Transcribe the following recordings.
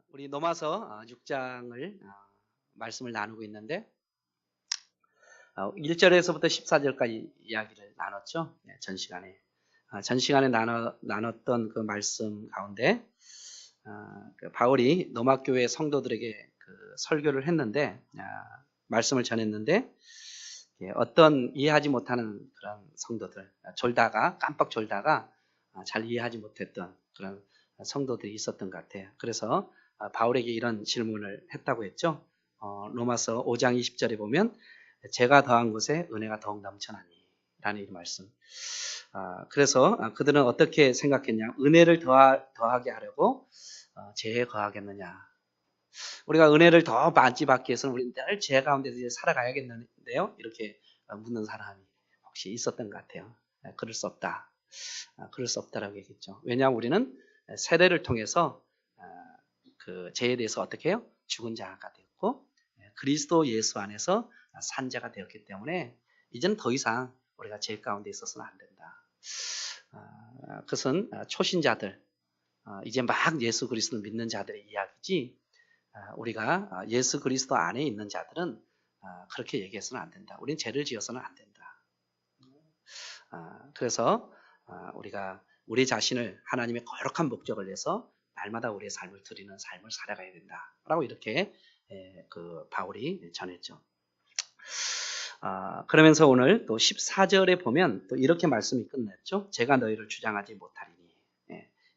우리 로마서 6장을 말씀을 나누고 있는데 1절에서부터 14절까지 이야기를 나눴죠. 전 시간에. 전 시간에 나눴던 그 말씀 가운데 그 바울이 로마 교회 성도들에게 그 설교를 했는데 말씀을 전했는데 어떤 이해하지 못하는 그런 성도들 깜빡 졸다가 잘 이해하지 못했던 그런 성도들이 있었던 것 같아요. 그래서 바울에게 이런 질문을 했다고 했죠. 로마서 5장 20절에 보면 제가 더한 곳에 은혜가 더욱 넘쳐나니 라는 이 말씀. 그래서 그들은 어떻게 생각했냐? 은혜를 더하게 하려고 죄에 거하겠느냐? 우리가 은혜를 더 많이 받기 위해서는 우리는 늘 죄 가운데서 이제 살아가야겠는데요? 이렇게 묻는 사람이 혹시 있었던 것 같아요. 그럴 수 없다. 그럴 수 없다라고 얘기했죠. 왜냐하면 우리는 세례를 통해서 그 죄에 대해서 어떻게 해요? 죽은 자가 되었고 그리스도 예수 안에서 산 자가 되었기 때문에 이제는 더 이상 우리가 죄 가운데 있어서는 안 된다. 그것은 초신자들, 이제 막 예수 그리스도를 믿는 자들의 이야기지 우리가 예수 그리스도 안에 있는 자들은 그렇게 얘기해서는 안 된다. 우리는 죄를 지어서는 안 된다. 그래서 우리가 우리 자신을 하나님의 거룩한 목적을 위해서 날마다 우리의 삶을 드리는 삶을 살아가야 된다라고 이렇게 그 바울이 전했죠. 그러면서 오늘 또 14절에 보면 또 이렇게 말씀이 끝났죠. 제가 너희를 주장하지 못하리니.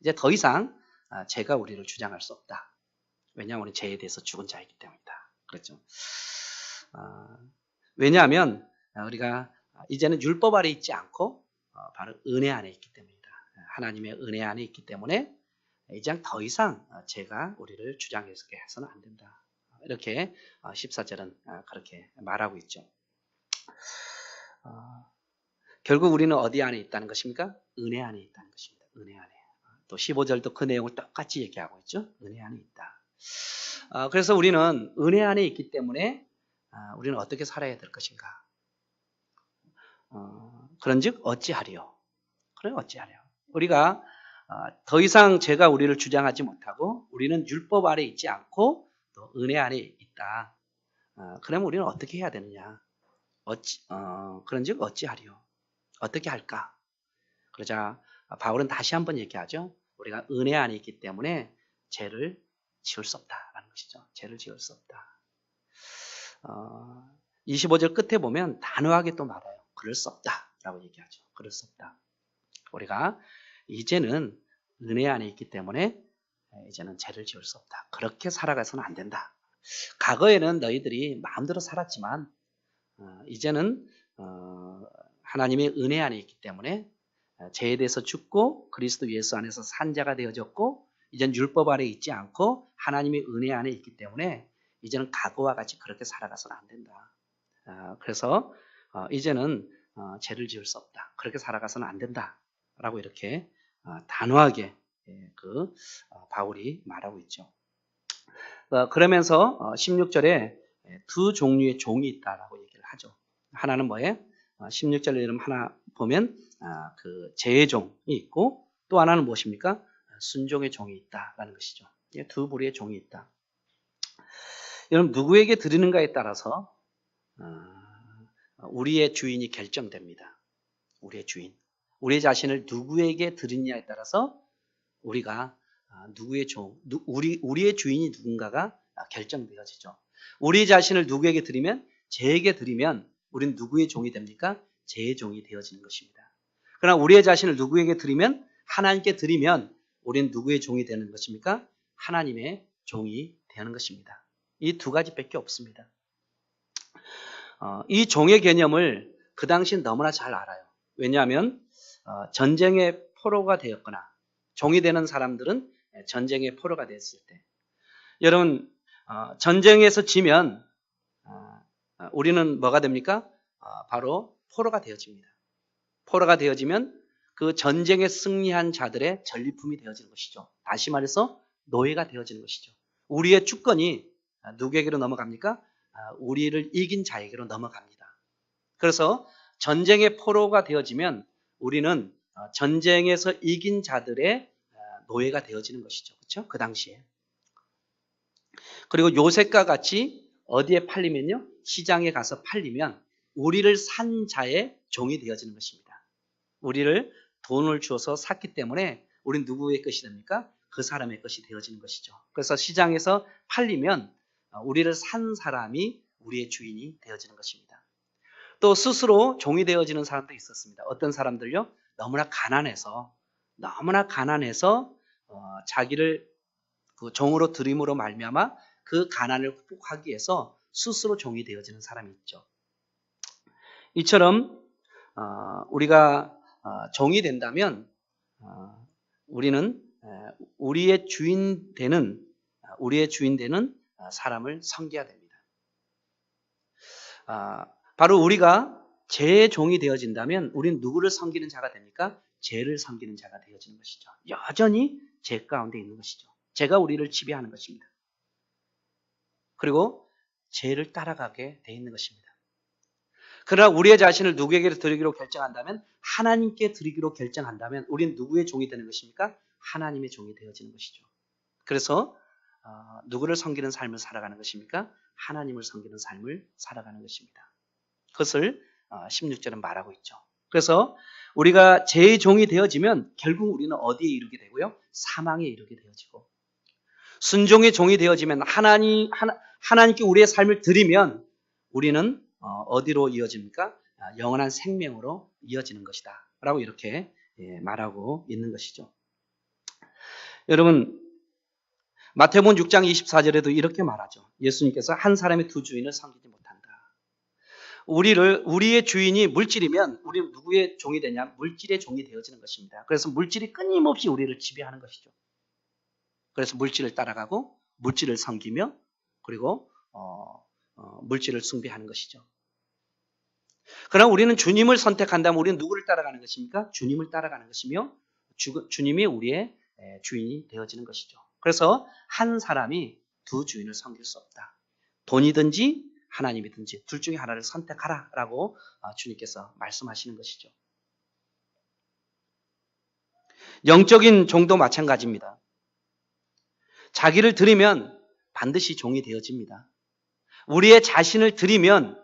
이제 더 이상 죄가 우리를 주장할 수 없다. 왜냐하면 우리 죄에 대해서 죽은 자이기 때문이다. 그렇죠. 왜냐하면 우리가 이제는 율법 아래 있지 않고 바로 은혜 안에 있기 때문이다. 하나님의 은혜 안에 있기 때문에 이제 더 이상 죄가 우리를 주장해서는 안 된다. 이렇게 14절은 그렇게 말하고 있죠. 결국 우리는 어디 안에 있다는 것입니까? 은혜 안에 있다는 것입니다. 은혜 안에. 또 15절도 그 내용을 똑같이 얘기하고 있죠. 은혜 안에 있다. 그래서 우리는 은혜 안에 있기 때문에 우리는 어떻게 살아야 될 것인가? 그런즉 어찌하리요? 그래 어찌하려? 우리가 더 이상 죄가 우리를 주장하지 못하고 우리는 율법 아래 있지 않고 또 은혜 안에 있다. 그러면 우리는 어떻게 해야 되느냐? 그런즉 어찌하리요? 어떻게 할까? 그러자 바울은 다시 한번 얘기하죠. 우리가 은혜 안에 있기 때문에 죄를 지을 수 없다라는 것이죠. 죄를 지을 수 없다. 25절 끝에 보면 단호하게 또 말해요. 그럴 수 없다라고 얘기하죠. 그럴 수 없다. 우리가 이제는 은혜 안에 있기 때문에 이제는 죄를 지을 수 없다. 그렇게 살아가서는 안 된다. 과거에는 너희들이 마음대로 살았지만 이제는 하나님의 은혜 안에 있기 때문에 죄에 대해서 죽고 그리스도 예수 안에서 산 자가 되어졌고 이제는 율법 아래 있지 않고 하나님의 은혜 안에 있기 때문에 이제는 과거와 같이 그렇게 살아가서는 안 된다. 그래서 이제는 죄를 지을 수 없다. 그렇게 살아가서는 안 된다. 라고 이렇게 단호하게 그 바울이 말하고 있죠. 그러면서 16절에 두 종류의 종이 있다라고 얘기를 하죠. 하나는 뭐예요? 16절에 이름 하나 보면 그 죄의 종이 있고 또 하나는 무엇입니까? 순종의 종이 있다라는 것이죠. 두 부류의 종이 있다. 여러분 누구에게 드리는가에 따라서 우리의 주인이 결정됩니다. 우리의 주인. 우리 자신을 누구에게 드리느냐에 따라서 우리가 누구의 우리의 주인이 누군가가 결정되어지죠. 우리 자신을 누구에게 드리면, 죄에게 드리면 우리는 누구의 종이 됩니까? 죄의 종이 되어지는 것입니다. 그러나 우리의 자신을 누구에게 드리면, 하나님께 드리면 우리는 누구의 종이 되는 것입니까? 하나님의 종이 되는 것입니다. 이 두 가지밖에 없습니다. 이 종의 개념을 그 당시엔 너무나 잘 알아요. 왜냐하면 전쟁의 포로가 되었거나 종이 되는 사람들은 전쟁의 포로가 됐을 때 여러분 전쟁에서 지면 우리는 뭐가 됩니까? 바로 포로가 되어집니다. 포로가 되어지면 그 전쟁에 승리한 자들의 전리품이 되어지는 것이죠. 다시 말해서 노예가 되어지는 것이죠. 우리의 주권이 누구에게로 넘어갑니까? 우리를 이긴 자에게로 넘어갑니다. 그래서 전쟁의 포로가 되어지면 우리는 전쟁에서 이긴 자들의 노예가 되어지는 것이죠. 그렇죠? 그 당시에. 그리고 요셉과 같이 어디에 팔리면요? 시장에 가서 팔리면 우리를 산 자의 종이 되어지는 것입니다. 우리를 돈을 주어서 샀기 때문에 우린 누구의 것이 됩니까? 그 사람의 것이 되어지는 것이죠. 그래서 시장에서 팔리면 우리를 산 사람이 우리의 주인이 되어지는 것입니다. 또 스스로 종이 되어지는 사람도 있었습니다. 어떤 사람들요? 너무나 가난해서 자기를 그 종으로 들임으로 말미암아 그 가난을 극복하기 위해서 스스로 종이 되어지는 사람이 있죠. 이처럼 우리가 종이 된다면 우리는 우리의 주인 되는 사람을 섬겨야 됩니다. 바로 우리가 죄의 종이 되어진다면 우리는 누구를 섬기는 자가 됩니까? 죄를 섬기는 자가 되어지는 것이죠. 여전히 죄 가운데 있는 것이죠. 죄가 우리를 지배하는 것입니다. 그리고 죄를 따라가게 돼 있는 것입니다. 그러나 우리의 자신을 누구에게 드리기로 결정한다면, 하나님께 드리기로 결정한다면 우리는 누구의 종이 되는 것입니까? 하나님의 종이 되어지는 것이죠. 그래서 누구를 섬기는 삶을 살아가는 것입니까? 하나님을 섬기는 삶을 살아가는 것입니다. 그것을 16절은 말하고 있죠. 그래서 우리가 죄의 종이 되어지면 결국 우리는 어디에 이르게 되고요? 사망에 이르게 되어지고, 순종의 종이 되어지면 하나님께 우리의 삶을 드리면 우리는 어디로 이어집니까? 영원한 생명으로 이어지는 것이다 라고 이렇게 말하고 있는 것이죠. 여러분, 마태복음 6장 24절에도 이렇게 말하죠. 예수님께서 한 사람이 두 주인을 섬기지 못한다. 우리의 주인이 물질이면 우리는 누구의 종이 되냐? 물질의 종이 되어지는 것입니다. 그래서 물질이 끊임없이 우리를 지배하는 것이죠. 그래서 물질을 따라가고 물질을 섬기며 그리고 물질을 숭배하는 것이죠. 그러나 우리는 주님을 선택한다면 우리는 누구를 따라가는 것입니까? 주님을 따라가는 것이며 주님이 우리의 주인이 되어지는 것이죠. 그래서 한 사람이 두 주인을 섬길 수 없다. 돈이든지 하나님이든지 둘 중에 하나를 선택하라 라고 주님께서 말씀하시는 것이죠. 영적인 종도 마찬가지입니다. 자기를 드리면 반드시 종이 되어집니다. 우리의 자신을 드리면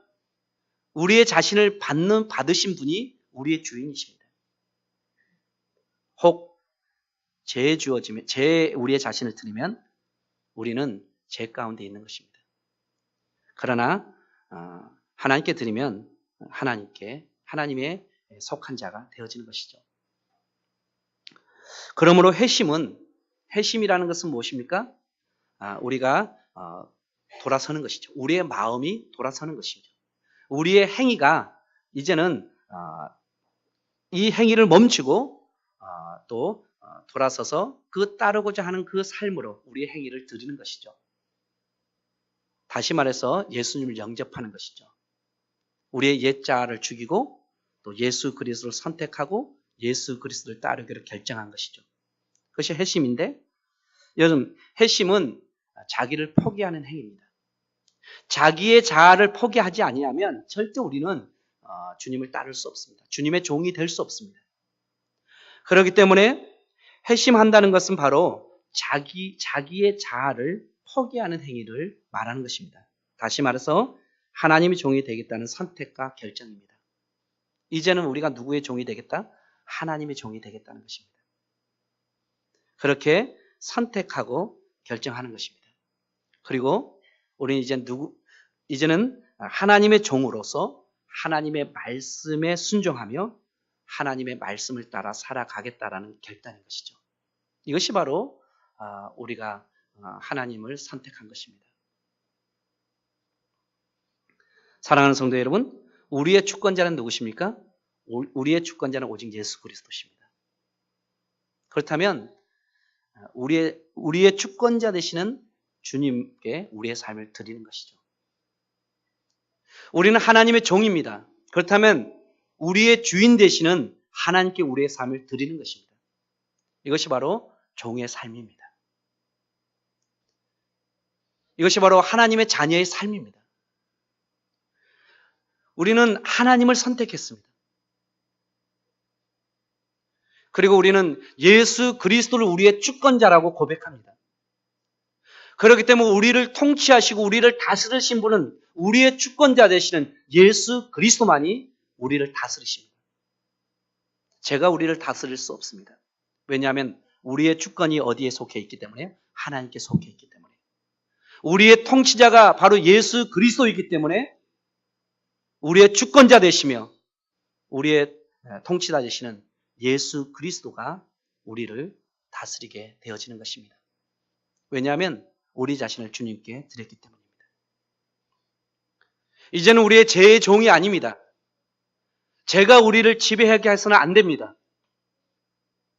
우리의 자신을 받으신 분이 우리의 주인이십니다. 혹 우리의 자신을 드리면 우리는 죄 가운데 있는 것입니다. 그러나 하나님께 드리면 하나님의 속한 자가 되어지는 것이죠. 그러므로 회심이라는 것은 무엇입니까? 우리가 돌아서는 것이죠. 우리의 마음이 돌아서는 것이죠. 우리의 행위가 이제는 이 행위를 멈추고 또 돌아서서 그 따르고자 하는 그 삶으로 우리의 행위를 드리는 것이죠. 다시 말해서 예수님을 영접하는 것이죠. 우리의 옛자를 죽이고 또 예수 그리스도를 선택하고 예수 그리스도를 따르기로 결정한 것이죠. 그것이 회심인데, 여러분, 회심은 자기를 포기하는 행위입니다. 자기의 자아를 포기하지 아니하면 절대 우리는 주님을 따를 수 없습니다. 주님의 종이 될 수 없습니다. 그렇기 때문에 회심한다는 것은 바로 자기의 자아를 포기하는 행위를 말하는 것입니다. 다시 말해서 하나님의 종이 되겠다는 선택과 결정입니다. 이제는 우리가 누구의 종이 되겠다? 하나님의 종이 되겠다는 것입니다. 그렇게 선택하고 결정하는 것입니다. 그리고 우리는 이제는 하나님의 종으로서 하나님의 말씀에 순종하며 하나님의 말씀을 따라 살아가겠다라는 결단인 것이죠. 이것이 바로 우리가 하나님을 선택한 것입니다. 사랑하는 성도 여러분, 우리의 주권자는 누구십니까? 우리의 주권자는 오직 예수 그리스도십니다. 그렇다면 우리의 주권자 되시는 주님께 우리의 삶을 드리는 것이죠. 우리는 하나님의 종입니다. 그렇다면 우리의 주인 되시는 하나님께 우리의 삶을 드리는 것입니다. 이것이 바로 종의 삶입니다. 이것이 바로 하나님의 자녀의 삶입니다. 우리는 하나님을 선택했습니다. 그리고 우리는 예수 그리스도를 우리의 주권자라고 고백합니다. 그렇기 때문에 우리를 통치하시고 우리를 다스리신 분은 우리의 주권자 되시는 예수 그리스도만이 우리를 다스리십니다. 제가 우리를 다스릴 수 없습니다. 왜냐하면 우리의 주권이 어디에 속해 있기 때문에? 하나님께 속해 있기 때문에. 우리의 통치자가 바로 예수 그리스도이기 때문에 우리의 주권자 되시며 우리의 통치자 되시는 예수 그리스도가 우리를 다스리게 되어지는 것입니다. 왜냐하면 우리 자신을 주님께 드렸기 때문입니다. 이제는 우리의 제 종이 아닙니다. 제가 우리를 지배하게 해서는 안 됩니다.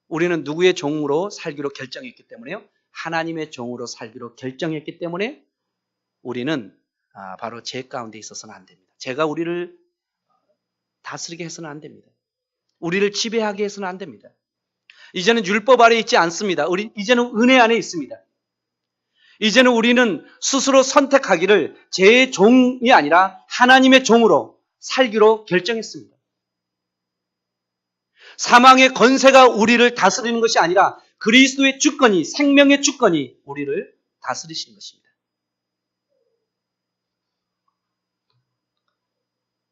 우리는 누구의 종으로 살기로 결정했기 때문에요. 하나님의 종으로 살기로 결정했기 때문에 우리는 바로 죄 가운데 있어서는 안 됩니다. 제가 우리를 다스리게 해서는 안 됩니다. 우리를 지배하게 해서는 안 됩니다. 이제는 율법 아래 있지 않습니다. 이제는 은혜 안에 있습니다. 이제는 우리는 스스로 선택하기를 제 종이 아니라 하나님의 종으로 살기로 결정했습니다. 사망의 권세가 우리를 다스리는 것이 아니라 그리스도의 주권이, 생명의 주권이 우리를 다스리시는 것입니다.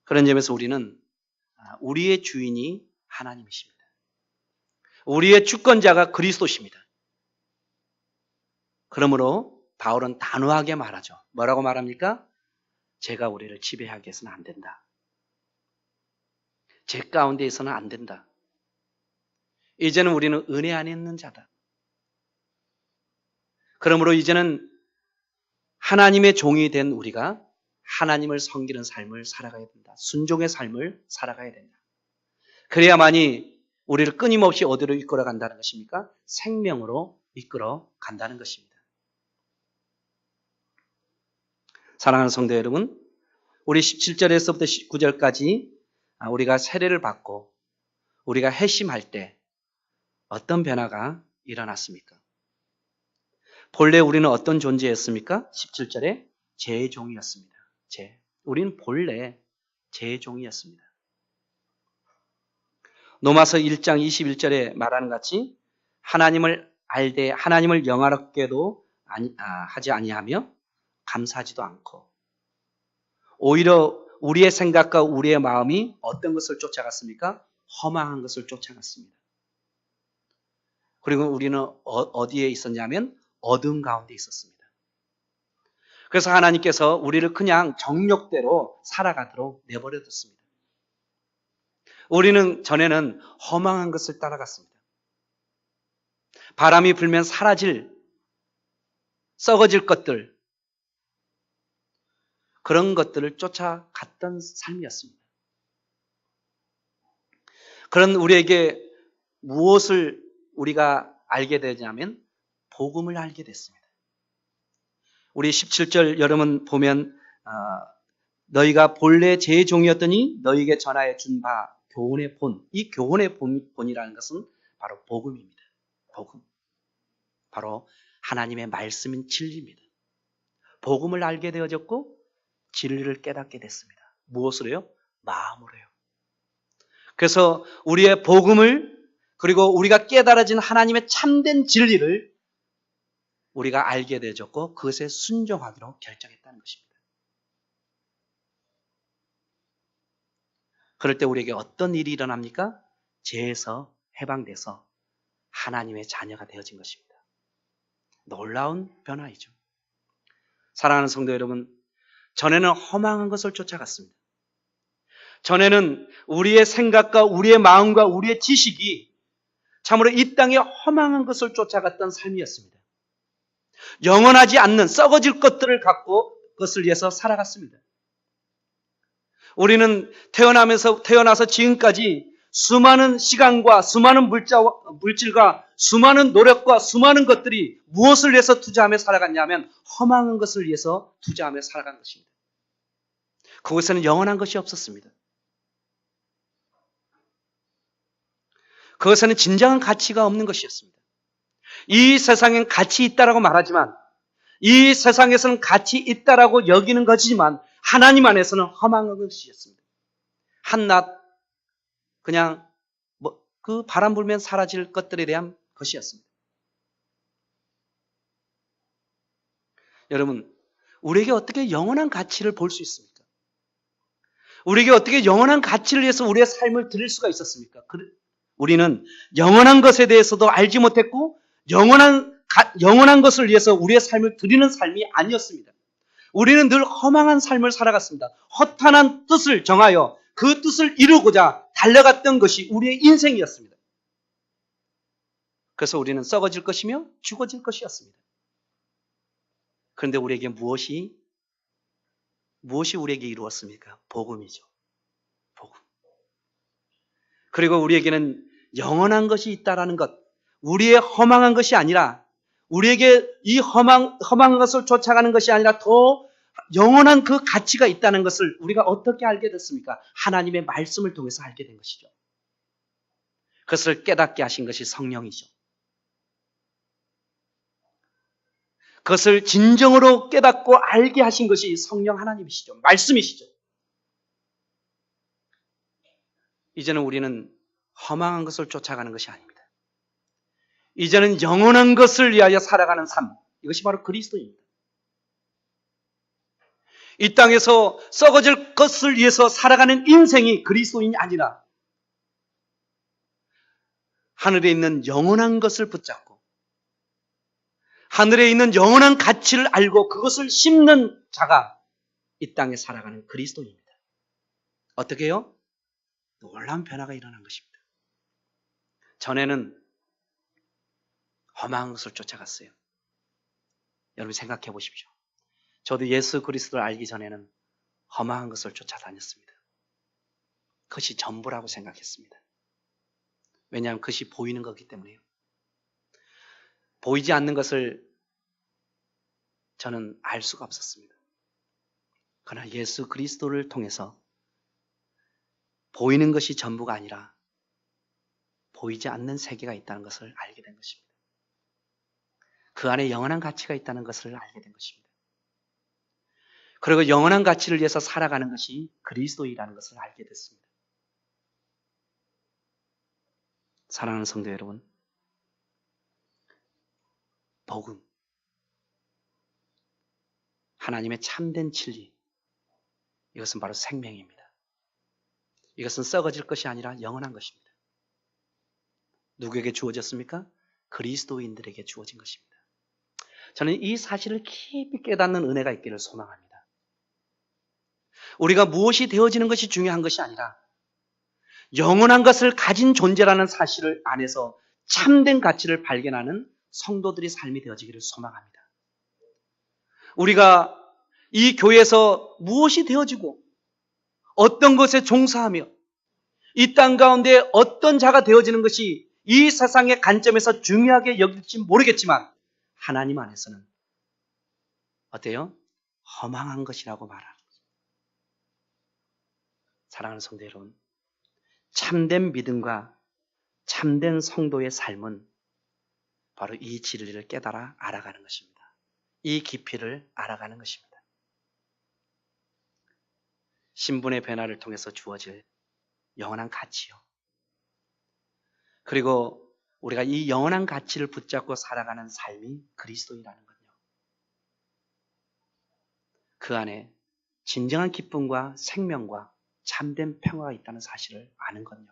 그런 점에서 우리는 우리의 주인이 하나님이십니다. 우리의 주권자가 그리스도십니다. 그러므로 바울은 단호하게 말하죠. 뭐라고 말합니까? 죄가 우리를 지배하게 해서는 안 된다. 죄 가운데 있어서는 안 된다. 이제는 우리는 은혜 안에 있는 자다. 그러므로 이제는 하나님의 종이 된 우리가 하나님을 섬기는 삶을 살아가야 된다. 순종의 삶을 살아가야 된다. 그래야만이 우리를 끊임없이 어디로 이끌어 간다는 것입니까? 생명으로 이끌어 간다는 것입니다. 사랑하는 성도 여러분, 우리 17절에서부터 19절까지 우리가 세례를 받고 우리가 회심할 때 어떤 변화가 일어났습니까? 본래 우리는 어떤 존재였습니까? 17절에 죄의 종이었습니다. 우리는 본래 죄의 종이었습니다. 로마서 1장 21절에 말하는 같이 하나님을 알되 하나님을 영화롭게도 하지 아니하며 감사하지도 않고 오히려 우리의 생각과 우리의 마음이 어떤 것을 쫓아갔습니까? 허망한 것을 쫓아갔습니다. 그리고 우리는 어디에 있었냐면 어둠 가운데 있었습니다. 그래서 하나님께서 우리를 그냥 정욕대로 살아가도록 내버려뒀습니다. 우리는 전에는 허망한 것을 따라갔습니다. 바람이 불면 사라질, 썩어질 것들, 그런 것들을 쫓아갔던 삶이었습니다. 그런 우리에게 무엇을 우리가 알게 되냐면 복음을 알게 됐습니다. 우리 17절 여러분 보면 너희가 본래 제 종이었더니 너희에게 전하여 준 바 교훈의 본, 이 교훈의 본이라는 것은 바로 복음입니다. 복음. 바로 하나님의 말씀인 진리입니다. 복음을 알게 되어졌고 진리를 깨닫게 됐습니다. 무엇으로요? 마음으로요. 그래서 우리의 복음을 그리고 우리가 깨달아진 하나님의 참된 진리를 우리가 알게 되어졌고 그것에 순종하기로 결정했다는 것입니다. 그럴 때 우리에게 어떤 일이 일어납니까? 죄에서 해방돼서 하나님의 자녀가 되어진 것입니다. 놀라운 변화이죠. 사랑하는 성도 여러분, 전에는 허망한 것을 쫓아갔습니다. 전에는 우리의 생각과 우리의 마음과 우리의 지식이 참으로 이 땅에 허망한 것을 쫓아갔던 삶이었습니다. 영원하지 않는 썩어질 것들을 갖고 그것을 위해서 살아갔습니다. 우리는 태어나서 지금까지 수많은 시간과 수많은 물질과 수많은 노력과 수많은 것들이 무엇을 위해서 투자하며 살아갔냐면 허망한 것을 위해서 투자하며 살아간 것입니다. 그것에는 영원한 것이 없었습니다. 그것에는 진정한 가치가 없는 것이었습니다. 이 세상엔 가치 있다라고 말하지만 이 세상에서는 가치 있다라고 여기는 것이지만 하나님 안에서는 허망한 것이었습니다. 한낱 그냥 그 바람 불면 사라질 것들에 대한 것이었습니다. 여러분, 우리에게 어떻게 영원한 가치를 볼 수 있습니까? 우리에게 어떻게 영원한 가치를 위해서 우리의 삶을 드릴 수가 있었습니까? 우리는 영원한 것에 대해서도 알지 못했고 영원한 것을 위해서 우리의 삶을 드리는 삶이 아니었습니다. 우리는 늘 허망한 삶을 살아갔습니다. 허탄한 뜻을 정하여 그 뜻을 이루고자 달려갔던 것이 우리의 인생이었습니다. 그래서 우리는 썩어질 것이며 죽어질 것이었습니다. 그런데 우리에게 무엇이 우리에게 이루었습니까? 복음이죠. 복음. 그리고 우리에게는 영원한 것이 있다라는 것, 우리의 허망한 것이 아니라 우리에게 이 허망한 것을 쫓아가는 것이 아니라 더 영원한 그 가치가 있다는 것을 우리가 어떻게 알게 됐습니까? 하나님의 말씀을 통해서 알게 된 것이죠. 그것을 깨닫게 하신 것이 성령이죠. 그것을 진정으로 깨닫고 알게 하신 것이 성령 하나님이시죠. 말씀이시죠. 이제는 우리는 허망한 것을 쫓아가는 것이 아닙니다. 이제는 영원한 것을 위하여 살아가는 삶, 이것이 바로 그리스도입니다. 이 땅에서 썩어질 것을 위해서 살아가는 인생이 그리스도인이 아니라 하늘에 있는 영원한 것을 붙잡고 하늘에 있는 영원한 가치를 알고 그것을 심는 자가 이 땅에 살아가는 그리스도인입니다. 어떻게 해요? 놀라운 변화가 일어난 것입니다. 전에는 험한 것을 쫓아갔어요. 여러분 생각해 보십시오. 저도 예수 그리스도를 알기 전에는 험한 것을 쫓아다녔습니다. 그것이 전부라고 생각했습니다. 왜냐하면 그것이 보이는 거기 때문에요. 보이지 않는 것을 저는 알 수가 없었습니다. 그러나 예수 그리스도를 통해서 보이는 것이 전부가 아니라 보이지 않는 세계가 있다는 것을 알게 된 것입니다. 그 안에 영원한 가치가 있다는 것을 알게 된 것입니다. 그리고 영원한 가치를 위해서 살아가는 것이 그리스도이라는 것을 알게 됐습니다. 사랑하는 성도 여러분, 복음, 하나님의 참된 진리, 이것은 바로 생명입니다. 이것은 썩어질 것이 아니라 영원한 것입니다. 누구에게 주어졌습니까? 그리스도인들에게 주어진 것입니다. 저는 이 사실을 깊이 깨닫는 은혜가 있기를 소망합니다. 우리가 무엇이 되어지는 것이 중요한 것이 아니라 영원한 것을 가진 존재라는 사실을 안에서 참된 가치를 발견하는 성도들의 삶이 되어지기를 소망합니다. 우리가 이 교회에서 무엇이 되어지고 어떤 것에 종사하며 이 땅 가운데 어떤 자가 되어지는 것이 이 세상의 관점에서 중요하게 여길지 모르겠지만 하나님 안에서는 어때요? 허망한 것이라고 말하는 거죠. 사랑하는 성도 여러분, 참된 믿음과 참된 성도의 삶은 바로 이 진리를 깨달아 알아가는 것입니다. 이 깊이를 알아가는 것입니다. 신분의 변화를 통해서 주어질 영원한 가치요. 그리고 우리가 이 영원한 가치를 붙잡고 살아가는 삶이 그리스도이라는 건요. 그 안에 진정한 기쁨과 생명과 참된 평화가 있다는 사실을 아는 건요.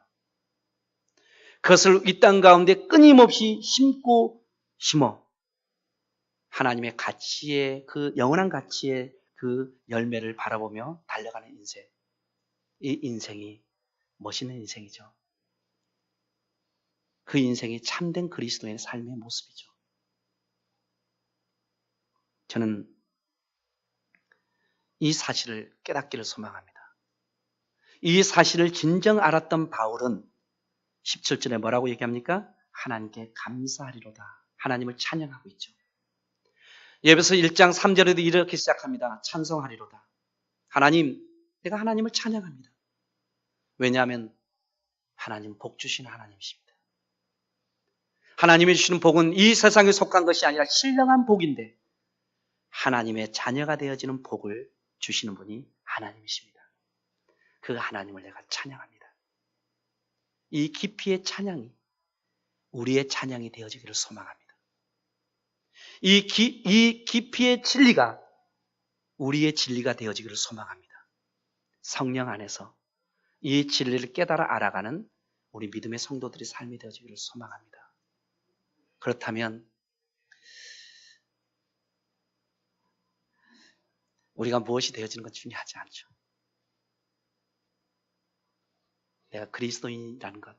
그것을 이 땅 가운데 끊임없이 심고 심어 하나님의 가치의 그 영원한 가치의 그 열매를 바라보며 달려가는 인생. 이 인생이 멋있는 인생이죠. 그 인생이 참된 그리스도인의 삶의 모습이죠. 저는 이 사실을 깨닫기를 소망합니다. 이 사실을 진정 알았던 바울은 17절에 뭐라고 얘기합니까? 하나님께 감사하리로다. 하나님을 찬양하고 있죠. 예배서 1장 3절에도 이렇게 시작합니다. 찬송하리로다. 하나님, 내가 하나님을 찬양합니다. 왜냐하면 하나님 복 주시는 하나님이십니다. 하나님이 주시는 복은 이 세상에 속한 것이 아니라 신령한 복인데 하나님의 자녀가 되어지는 복을 주시는 분이 하나님이십니다. 그 하나님을 내가 찬양합니다. 이 깊이의 찬양이 우리의 찬양이 되어지기를 소망합니다. 이 깊이의 진리가 우리의 진리가 되어지기를 소망합니다. 성령 안에서 이 진리를 깨달아 알아가는 우리 믿음의 성도들의 삶이 되어지기를 소망합니다. 그렇다면 우리가 무엇이 되어지는 건 중요하지 않죠. 내가 그리스도인이라는 것,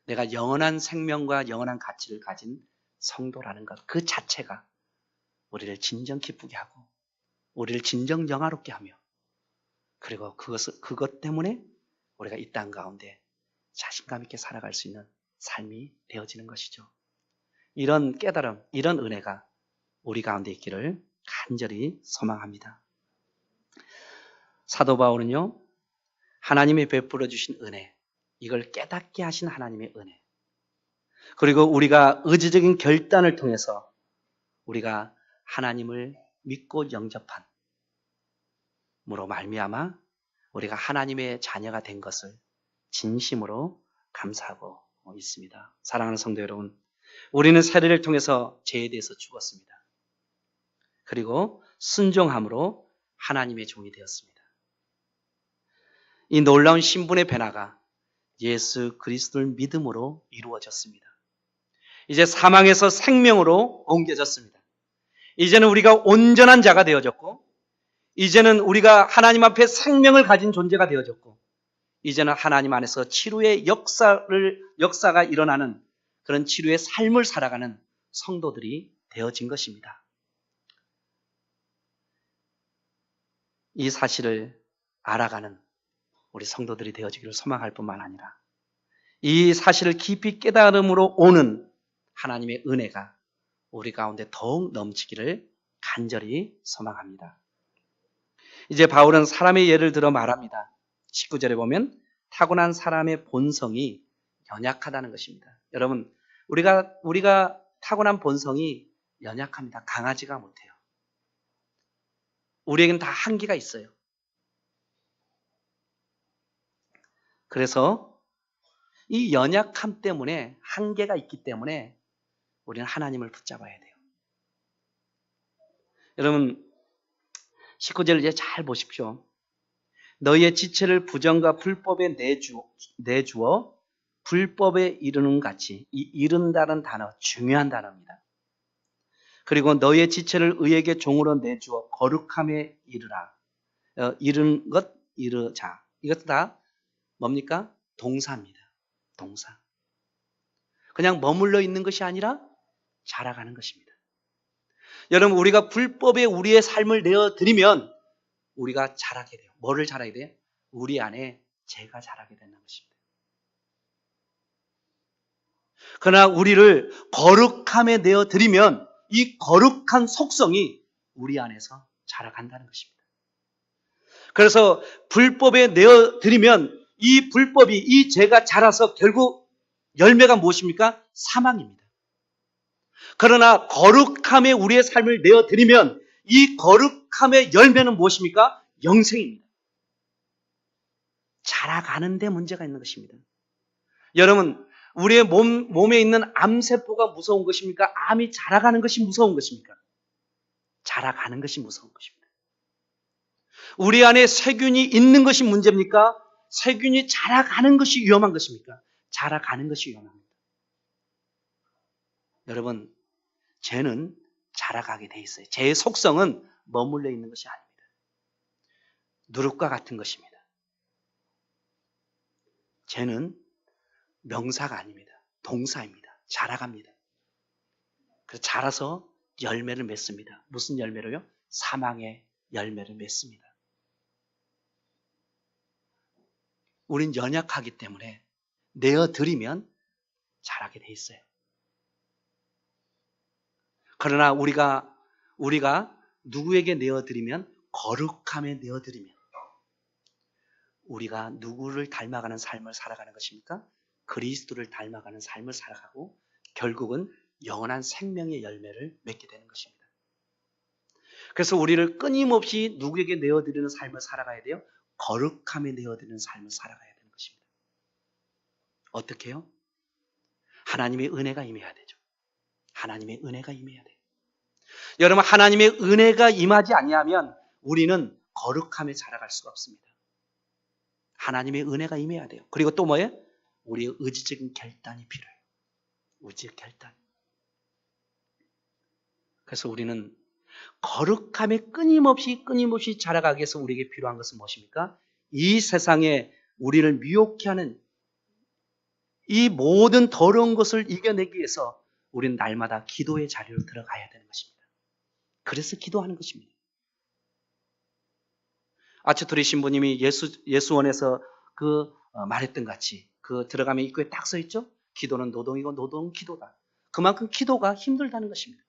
내가 영원한 생명과 영원한 가치를 가진 성도라는 것, 그 자체가 우리를 진정 기쁘게 하고 우리를 진정 영화롭게 하며, 그리고 그것 때문에 우리가 이 땅 가운데 자신감 있게 살아갈 수 있는 삶이 되어지는 것이죠. 이런 깨달음, 이런 은혜가 우리 가운데 있기를 간절히 소망합니다. 사도 바울은요, 하나님이 베풀어 주신 은혜, 이걸 깨닫게 하신 하나님의 은혜, 그리고 우리가 의지적인 결단을 통해서 우리가 하나님을 믿고 영접한 으로 말미암아 우리가 하나님의 자녀가 된 것을 진심으로 감사하고 있습니다. 사랑하는 성도 여러분, 우리는 세례를 통해서 죄에 대해서 죽었습니다. 그리고 순종함으로 하나님의 종이 되었습니다. 이 놀라운 신분의 변화가 예수 그리스도를 믿음으로 이루어졌습니다. 이제 사망에서 생명으로 옮겨졌습니다. 이제는 우리가 온전한 자가 되어졌고, 이제는 우리가 하나님 앞에 생명을 가진 존재가 되어졌고, 이제는 하나님 안에서 치료의 역사가 일어나는 그런 치료의 삶을 살아가는 성도들이 되어진 것입니다. 이 사실을 알아가는 우리 성도들이 되어지기를 소망할 뿐만 아니라 이 사실을 깊이 깨달음으로 오는 하나님의 은혜가 우리 가운데 더욱 넘치기를 간절히 소망합니다. 이제 바울은 사람의 예를 들어 말합니다. 19절에 보면 타고난 사람의 본성이 연약하다는 것입니다. 여러분, 우리가 타고난 본성이 연약합니다. 강하지가 못해요. 우리에게는 다 한계가 있어요. 그래서 이 연약함 때문에, 한계가 있기 때문에 우리는 하나님을 붙잡아야 돼요. 여러분, 19절 이제 잘 보십시오. 너희의 지체를 부정과 불법에 내주어 불법에 이르는 같이, 이 이른다는 단어, 중요한 단어입니다. 그리고 너희의 지체를 의에게 종으로 내주어 거룩함에 이르라. 이른 것, 이르자. 이것도 다 뭡니까? 동사입니다. 동사. 그냥 머물러 있는 것이 아니라 자라가는 것입니다. 여러분, 우리가 불법에 우리의 삶을 내어드리면 우리가 자라게 돼요. 뭐를 자라게 돼요? 우리 안에 죄가 자라게 되는 것입니다. 그러나 우리를 거룩함에 내어드리면 이 거룩한 속성이 우리 안에서 자라간다는 것입니다. 그래서 불법에 내어드리면 이 불법이, 이 죄가 자라서 결국 열매가 무엇입니까? 사망입니다. 그러나 거룩함에 우리의 삶을 내어드리면 이 거룩함의 열매는 무엇입니까? 영생입니다. 자라가는 데 문제가 있는 것입니다. 여러분, 우리의 몸에 있는 암세포가 무서운 것입니까? 암이 자라가는 것이 무서운 것입니까? 자라가는 것이 무서운 것입니다. 우리 안에 세균이 있는 것이 문제입니까? 세균이 자라가는 것이 위험한 것입니까? 자라가는 것이 위험합니다. 여러분, 죄는 자라가게 돼 있어요. 죄의 속성은 머물러 있는 것이 아닙니다. 누룩과 같은 것입니다. 죄는 명사가 아닙니다. 동사입니다. 자라갑니다. 그래서 자라서 열매를 맺습니다. 무슨 열매로요? 사망의 열매를 맺습니다. 우린 연약하기 때문에 내어드리면 자라게 돼 있어요. 그러나 우리가 누구에게 내어드리면, 거룩함에 내어드리면 우리가 누구를 닮아가는 삶을 살아가는 것입니까? 그리스도를 닮아가는 삶을 살아가고 결국은 영원한 생명의 열매를 맺게 되는 것입니다. 그래서 우리를 끊임없이 누구에게 내어드리는 삶을 살아가야 돼요? 거룩함에 내어드리는 삶을 살아가야 되는 것입니다. 어떻게 해요? 하나님의 은혜가 임해야 되죠. 하나님의 은혜가 임해야 돼요. 여러분, 하나님의 은혜가 임하지 아니하면 우리는 거룩함에 자라갈 수가 없습니다. 하나님의 은혜가 임해야 돼요. 그리고 또 뭐예요? 우리의 의지적인 결단이 필요해요. 의지의 결단. 그래서 우리는 거룩함에 끊임없이 자라가기 위해서 우리에게 필요한 것은 무엇입니까? 이 세상에 우리를 미혹해 하는 이 모든 더러운 것을 이겨내기 위해서 우리는 날마다 기도의 자리로 들어가야 되는 것입니다. 그래서 기도하는 것입니다. 아츠토리 신부님이 예수원에서 말했던 같이 들어가면 입구에 딱 써 있죠? 기도는 노동이고 노동은 기도다. 그만큼 기도가 힘들다는 것입니다.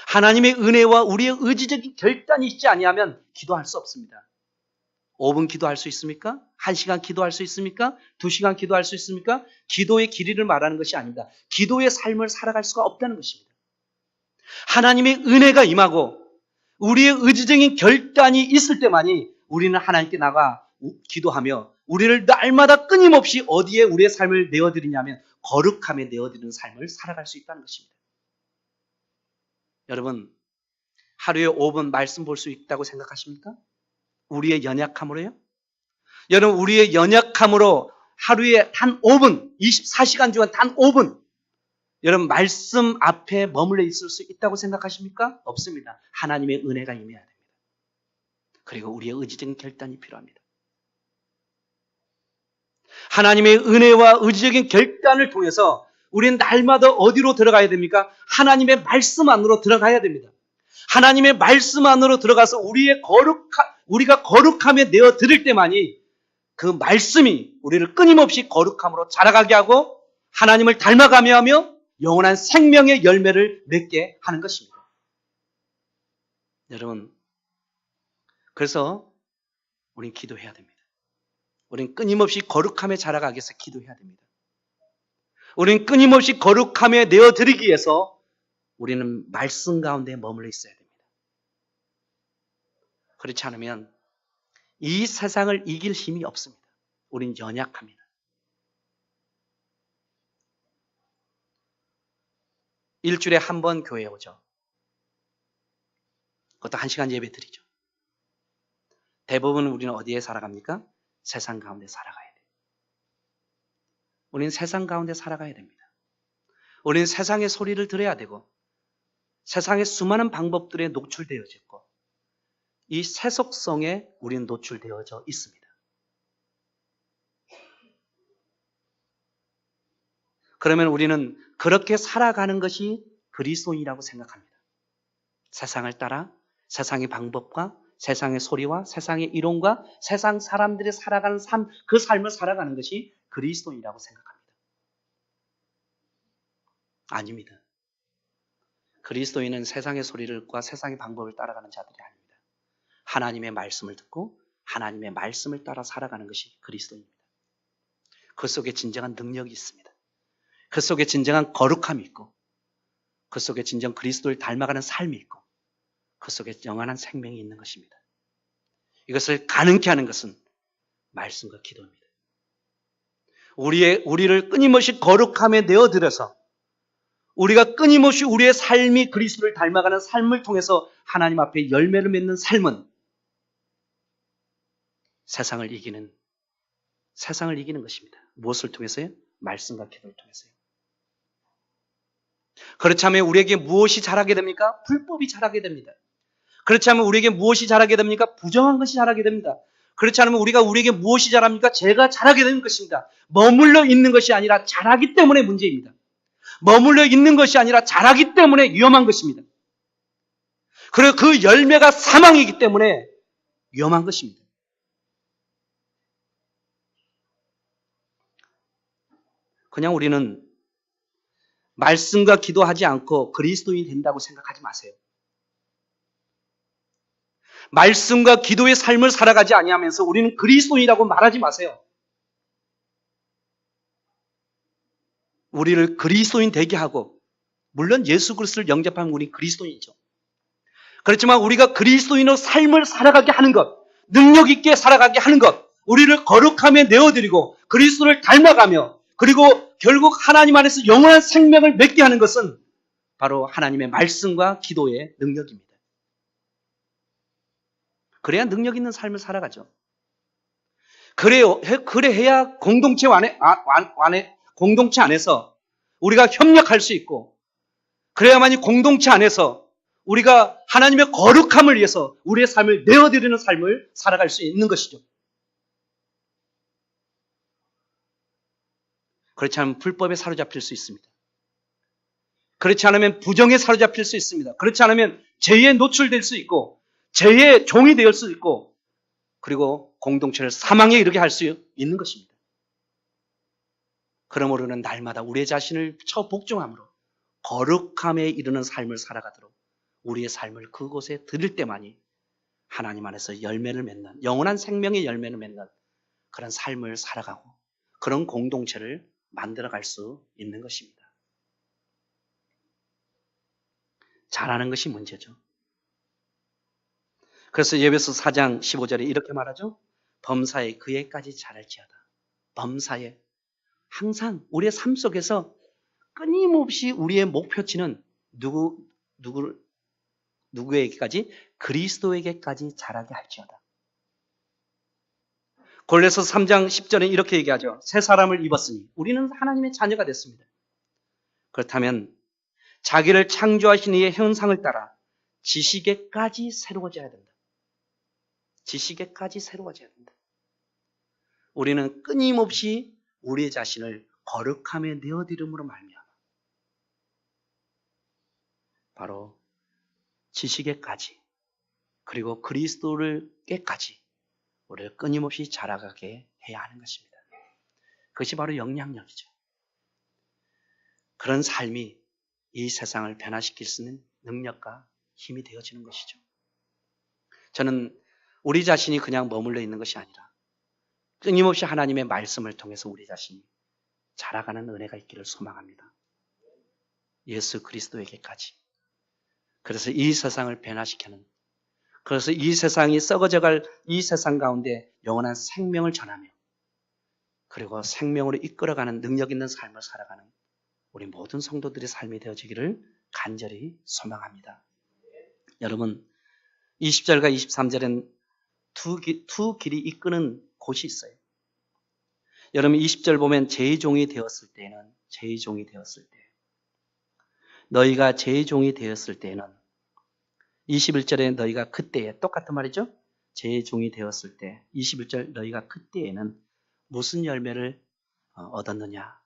하나님의 은혜와 우리의 의지적인 결단이 있지 아니하면 기도할 수 없습니다. 5분 기도할 수 있습니까? 1시간 기도할 수 있습니까? 2시간 기도할 수 있습니까? 기도의 길이를 말하는 것이 아닙니다. 기도의 삶을 살아갈 수가 없다는 것입니다. 하나님의 은혜가 임하고 우리의 의지적인 결단이 있을 때만이 우리는 하나님께 나가 기도하며 우리를 날마다 끊임없이 어디에 우리의 삶을 내어드리냐면 거룩함에 내어드리는 삶을 살아갈 수 있다는 것입니다. 여러분, 하루에 5분 말씀 볼 수 있다고 생각하십니까? 우리의 연약함으로요? 여러분, 우리의 연약함으로 하루에 단 5분, 24시간 중에 단 5분, 여러분 말씀 앞에 머물러 있을 수 있다고 생각하십니까? 없습니다. 하나님의 은혜가 임해야 됩니다. 그리고 우리의 의지적인 결단이 필요합니다. 하나님의 은혜와 의지적인 결단을 통해서 우리는 날마다 어디로 들어가야 됩니까? 하나님의 말씀 안으로 들어가야 됩니다. 하나님의 말씀 안으로 들어가서 우리가 거룩함에 내어 드릴 때만이 그 말씀이 우리를 끊임없이 거룩함으로 자라가게 하고 하나님을 닮아가며 하며 영원한 생명의 열매를 맺게 하는 것입니다. 여러분, 그래서 우린 기도해야 됩니다. 우린 끊임없이 거룩함에 자라가기 위해서 기도해야 됩니다. 우린 끊임없이 거룩함에 내어드리기 위해서 우리는 말씀 가운데 머물러 있어야 됩니다. 그렇지 않으면 이 세상을 이길 힘이 없습니다. 우린 연약합니다. 일주일에 한 번 교회에 오죠. 그것도 1시간 예배 드리죠. 대부분 우리는 어디에 살아갑니까? 세상 가운데 살아가야 돼요. 우리는 세상 가운데 살아가야 됩니다. 우리는 세상의 소리를 들어야 되고 세상의 수많은 방법들에 노출되어져 있고 이 세속성에 우리는 노출되어져 있습니다. 그러면 우리는 그렇게 살아가는 것이 그리스도인이라고 생각합니다. 세상을 따라 세상의 방법과 세상의 소리와 세상의 이론과 세상 사람들이 살아가는 삶, 그 삶을 살아가는 것이 그리스도인이라고 생각합니다. 아닙니다. 그리스도인은 세상의 소리를과 세상의 방법을 따라가는 자들이 아닙니다. 하나님의 말씀을 듣고 하나님의 말씀을 따라 살아가는 것이 그리스도입니다. 그 속에 진정한 능력이 있습니다. 그 속에 진정한 거룩함이 있고 그 속에 진정 그리스도를 닮아가는 삶이 있고 그 속에 영원한 생명이 있는 것입니다. 이것을 가능케 하는 것은 말씀과 기도입니다. 우리를 끊임없이 거룩함에 내어드려서 우리가 끊임없이 우리의 삶이 그리스도를 닮아가는 삶을 통해서 하나님 앞에 열매를 맺는 삶은 세상을 이기는 것입니다. 무엇을 통해서요? 말씀과 기도를 통해서요. 그렇지 않으면 우리에게 무엇이 자라게 됩니까? 불법이 자라게 됩니다. 그렇지 않으면 우리에게 무엇이 자라게 됩니까? 부정한 것이 자라게 됩니다. 그렇지 않으면 우리에게 무엇이 자랍니까? 죄가 자라게 되는 것입니다. 머물러 있는 것이 아니라 자라기 때문에 문제입니다. 머물러 있는 것이 아니라 자라기 때문에 위험한 것입니다. 그리고 그 열매가 사망이기 때문에 위험한 것입니다. 그냥 우리는 말씀과 기도하지 않고 그리스도인이 된다고 생각하지 마세요. 말씀과 기도의 삶을 살아가지 아니하면서 우리는 그리스도인이라고 말하지 마세요. 우리를 그리스도인 되게 하고 물론 예수 그리스도를 영접하면 우리 그리스도인이죠. 그렇지만 우리가 그리스도인으로 삶을 살아가게 하는 것, 능력 있게 살아가게 하는 것, 우리를 거룩함에 내어드리고 그리스도를 닮아가며 그리고 결국 하나님 안에서 영원한 생명을 맺게 하는 것은 바로 하나님의 말씀과 기도의 능력입니다. 그래야 능력 있는 삶을 살아가죠. 그래야 공동체 안에서 우리가 협력할 수 있고, 그래야만이 공동체 안에서 우리가 하나님의 거룩함을 위해서 우리의 삶을 내어드리는 삶을 살아갈 수 있는 것이죠. 그렇지 않으면 불법에 사로잡힐 수 있습니다. 그렇지 않으면 부정에 사로잡힐 수 있습니다. 그렇지 않으면 죄에 노출될 수 있고, 죄의 종이 될 수 있고, 그리고 공동체를 사망에 이르게 할 수 있는 것입니다. 그러므로 우리는 날마다 우리의 자신을 복종함으로 거룩함에 이르는 삶을 살아가도록 우리의 삶을 그곳에 드릴 때만이 하나님 안에서 열매를 맺는, 영원한 생명의 열매를 맺는 그런 삶을 살아가고 그런 공동체를 만들어갈 수 있는 것입니다. 잘하는 것이 문제죠. 그래서 에베소 4장 15절에 이렇게 말하죠. 범사에 그에까지 잘할지어다. 범사에 항상 우리의 삶 속에서 끊임없이 우리의 목표치는 누구에게까지? 그리스도에게까지 자라게 할지어다. 골로새서 3장 10절에 이렇게 얘기하죠. 새 사람을 입었으니 우리는 하나님의 자녀가 됐습니다. 그렇다면 자기를 창조하신 이의 형상을 따라 지식에까지 새로워져야 된다. 지식에까지 새로워져야 된다. 우리는 끊임없이 우리의 자신을 거룩함에 내어드림으로 말미암아 바로 지식에까지, 그리고 그리스도를께까지 우리를 끊임없이 자라가게 해야 하는 것입니다. 그것이 바로 영향력이죠. 그런 삶이 이 세상을 변화시킬 수 있는 능력과 힘이 되어지는 것이죠. 저는 우리 자신이 그냥 머물러 있는 것이 아니라 끊임없이 하나님의 말씀을 통해서 우리 자신이 자라가는 은혜가 있기를 소망합니다. 예수 그리스도에게까지. 그래서 이 세상을 변화시키는, 그래서 이 세상이 썩어져갈 이 세상 가운데 영원한 생명을 전하며 그리고 생명으로 이끌어가는 능력 있는 삶을 살아가는 우리 모든 성도들의 삶이 되어지기를 간절히 소망합니다. 여러분, 20절과 23절엔 두 길이 이끄는 곳이 있어요. 여러분 20절 보면 제 종이 되었을 때는, 너희가 제 종이 되었을 때는, 21절에 너희가 그때에, 똑같은 말이죠. 제 종이 되었을 때, 21절 너희가 그때에는 무슨 열매를 얻었느냐.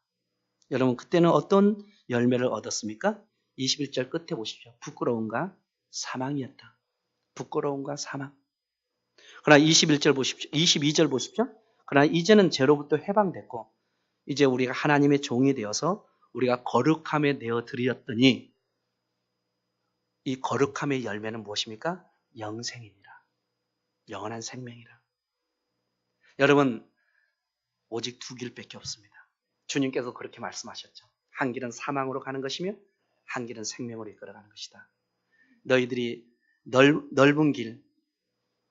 여러분 그때는 어떤 열매를 얻었습니까? 21절 끝에 보십시오. 부끄러움과 사망이었다. 부끄러움과 사망. 그러나 21절 보십시오. 22절 보십시오. 그러나 이제는 죄로부터 해방됐고 이제 우리가 하나님의 종이 되어서 우리가 거룩함에 내어드렸더니 이 거룩함의 열매는 무엇입니까? 영생이니라. 영원한 생명이라. 여러분 오직 두 길밖에 없습니다. 주님께서 그렇게 말씀하셨죠. 한 길은 사망으로 가는 것이며 한 길은 생명으로 이끌어가는 것이다. 너희들이 넓은 길,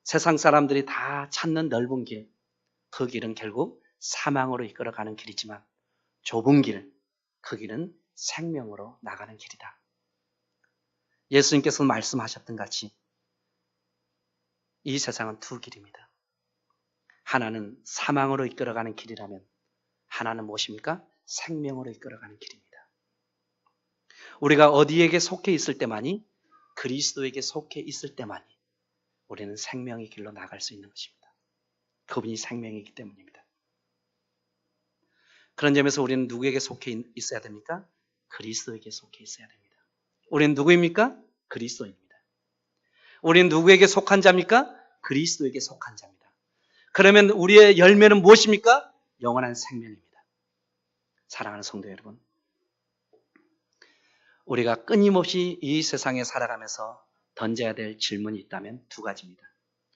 세상 사람들이 다 찾는 넓은 길, 그 길은 결국 사망으로 이끌어가는 길이지만 좁은 길, 그 길은 생명으로 나가는 길이다. 예수님께서 말씀하셨던 같이 이 세상은 두 길입니다. 하나는 사망으로 이끌어가는 길이라면 하나는 무엇입니까? 생명으로 이끌어가는 길입니다. 우리가 어디에게 속해 있을 때만이, 그리스도에게 속해 있을 때만이 우리는 생명의 길로 나갈 수 있는 것입니다. 그분이 생명이기 때문입니다. 그런 점에서 우리는 누구에게 속해 있어야 됩니까? 그리스도에게 속해 있어야 됩니다. 우리는 누구입니까? 그리스도입니다. 우리는 누구에게 속한 자입니까? 그리스도에게 속한 자입니다. 그러면 우리의 열매는 무엇입니까? 영원한 생명입니다. 사랑하는 성도 여러분, 우리가 끊임없이 이 세상에 살아가면서 던져야 될 질문이 있다면 두 가지입니다.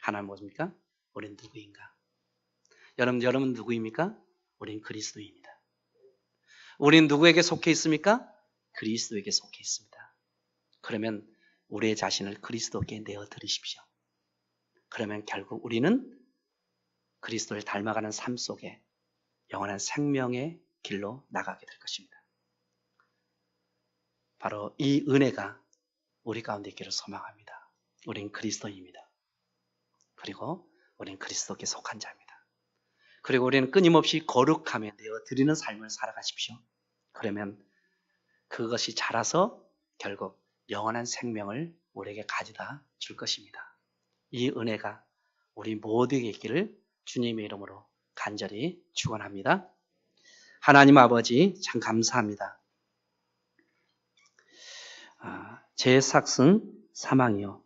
하나는 무엇입니까? 우리는 누구인가? 여러분 누구입니까? 우리는 그리스도입니다. 우리는 누구에게 속해 있습니까? 그리스도에게 속해 있습니다. 그러면 우리의 자신을 그리스도께 내어드리십시오. 그러면 결국 우리는 그리스도를 닮아가는 삶 속에 영원한 생명의 길로 나가게 될 것입니다. 바로 이 은혜가 우리 가운데 있기를 소망합니다. 우린 그리스도입니다. 그리고 우린 그리스도께 속한 자입니다. 그리고 우리는 끊임없이 거룩함에 내어 드리는 삶을 살아가십시오. 그러면 그것이 자라서 결국 영원한 생명을 우리에게 가져다 줄 것입니다. 이 은혜가 우리 모두에게 있기를 주님의 이름으로 간절히 축원합니다. 하나님 아버지 참 감사합니다. 제 삭슨 사망이요.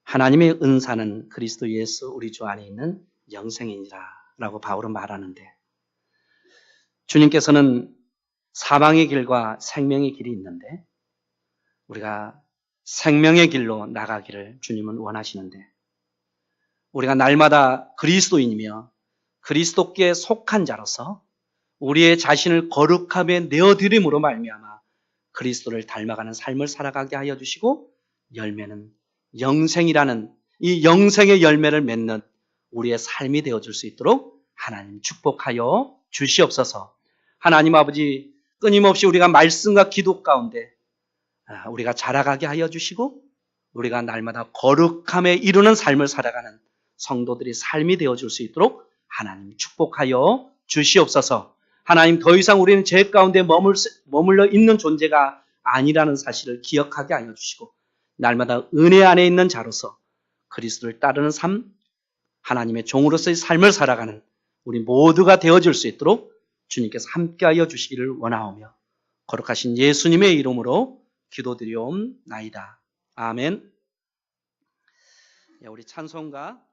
하나님의 은사는 그리스도 예수 우리 주 안에 있는 영생이니라 라고 바울은 말하는데, 주님께서는 사망의 길과 생명의 길이 있는데 우리가 생명의 길로 나가기를 주님은 원하시는데, 우리가 날마다 그리스도인이며 그리스도께 속한 자로서 우리의 자신을 거룩함에 내어드림으로 말미암아 그리스도를 닮아가는 삶을 살아가게 하여 주시고, 열매는 영생이라는 이 영생의 열매를 맺는 우리의 삶이 되어줄 수 있도록 하나님 축복하여 주시옵소서. 하나님 아버지, 끊임없이 우리가 말씀과 기도 가운데 우리가 자라가게 하여 주시고, 우리가 날마다 거룩함에 이루는 삶을 살아가는 성도들의 삶이 되어줄 수 있도록 하나님 축복하여 주시옵소서. 하나님, 더 이상 우리는 죄 가운데 머물러 있는 존재가 아니라는 사실을 기억하게 하여 주시고, 날마다 은혜 안에 있는 자로서 그리스도를 따르는 삶, 하나님의 종으로서의 삶을 살아가는 우리 모두가 되어줄 수 있도록 주님께서 함께하여 주시기를 원하오며, 거룩하신 예수님의 이름으로 기도드리옵나이다. 아멘. 우리 찬송가